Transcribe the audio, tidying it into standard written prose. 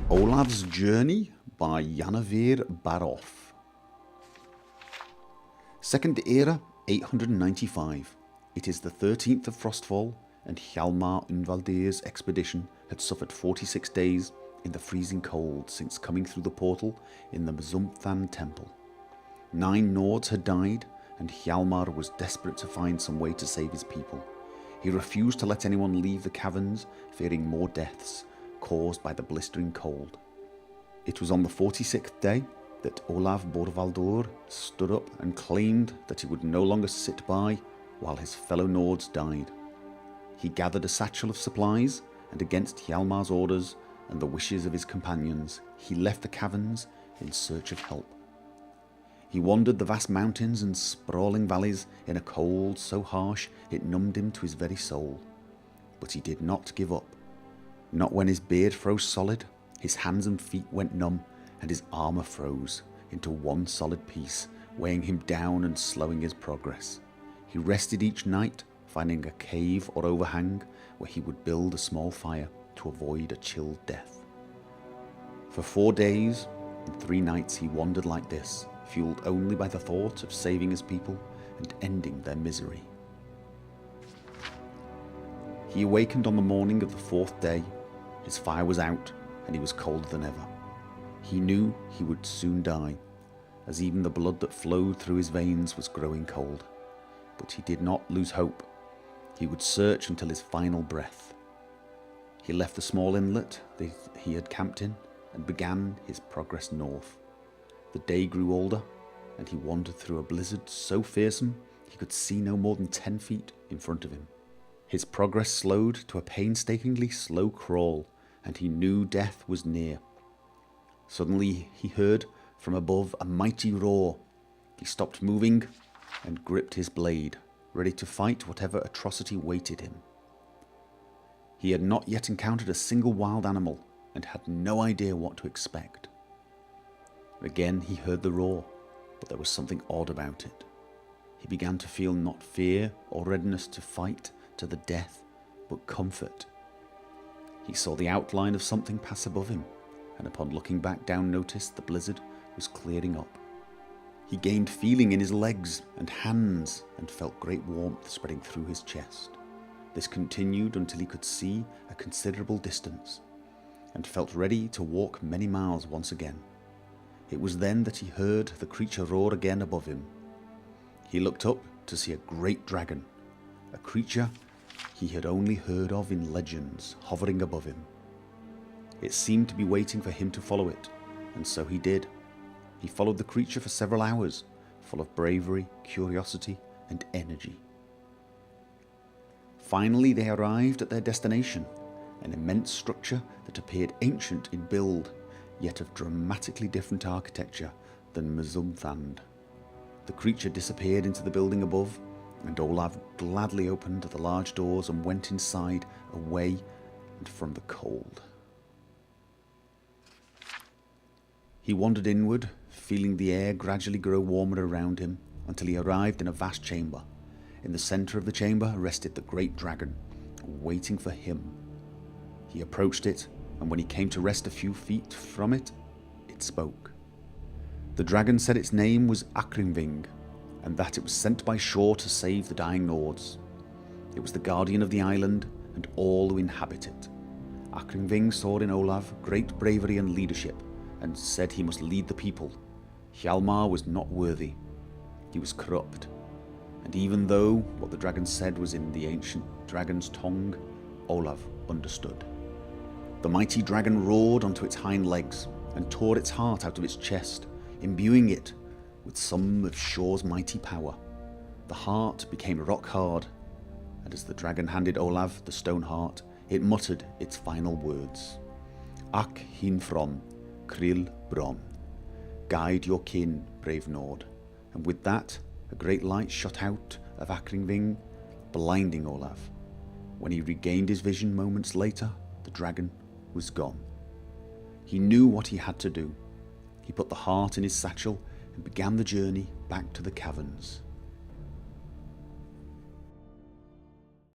Olav's Journey by Yanavir Baroff. Second Era, 895. It is the 13th of Frostfall, and Hjalmar Unvaldir's expedition had suffered 46 days in the freezing cold since coming through the portal in the Mzumthan temple. 9 Nords had died, and Hjalmar was desperate to find some way to save his people. He refused to let anyone leave the caverns, fearing more deaths caused by the blistering cold. It was on the 46th day that Olav Borvaldur stood up and claimed that he would no longer sit by while his fellow Nords died. He gathered a satchel of supplies, and against Hjalmar's orders and the wishes of his companions, he left the caverns in search of help. He wandered the vast mountains and sprawling valleys in a cold so harsh it numbed him to his very soul. But he did not give up. Not when his beard froze solid, his hands and feet went numb, and his armour froze into one solid piece, weighing him down and slowing his progress. He rested each night, finding a cave or overhang where he would build a small fire to avoid a chill death. For 4 days and 3 nights he wandered like this, fueled only by the thought of saving his people and ending their misery. He awakened on the morning of the 4th day. His fire was out, and he was colder than ever. He knew he would soon die, as even the blood that flowed through his veins was growing cold. But he did not lose hope. He would search until his final breath. He left the small inlet that he had camped in and began his progress north. The day grew older, and he wandered through a blizzard so fearsome he could see no more than 10 feet in front of him. His progress slowed to a painstakingly slow crawl, and he knew death was near. Suddenly he heard from above a mighty roar. He stopped moving and gripped his blade, ready to fight whatever atrocity waited him. He had not yet encountered a single wild animal and had no idea what to expect. Again he heard the roar, but there was something odd about it. He began to feel not fear or readiness to fight to the death, but comfort. He saw the outline of something pass above him, and upon looking back down noticed the blizzard was clearing up. He gained feeling in his legs and hands and felt great warmth spreading through his chest. This continued until he could see a considerable distance, and felt ready to walk many miles once again. It was then that he heard the creature roar again above him. He looked up to see a great dragon, a creature he had only heard of in legends, hovering above him. It seemed to be waiting for him to follow it, and so he did. He followed the creature for several hours, full of bravery, curiosity, and energy. Finally they arrived at their destination, an immense structure that appeared ancient in build, yet of dramatically different architecture than Mzumthan. The creature disappeared into the building above, and Olav gladly opened the large doors and went inside, away and from the cold. He wandered inward, feeling the air gradually grow warmer around him, until he arrived in a vast chamber. In the centre of the chamber rested the great dragon, waiting for him. He approached it, and when he came to rest a few feet from it, it spoke. The dragon said its name was Akrimving, and that it was sent by shore to save the dying Nords. It was the guardian of the island and all who inhabit it. Akrimving saw in Olav great bravery and leadership, and said he must lead the people. Hjalmar was not worthy. He was corrupt, and even though what the dragon said was in the ancient dragon's tongue, Olav understood. The mighty dragon roared onto its hind legs and tore its heart out of its chest, imbuing it with some of shore's mighty power. The heart became rock hard, and as the dragon handed Olav the stone heart, it muttered its final words. Ak hin from, krill bron. Guide your kin, brave Nord. And with that, a great light shot out of Akringving, blinding Olav. When he regained his vision moments later, the dragon was gone. He knew what he had to do. He put the heart in his satchel and began the journey back to the caverns.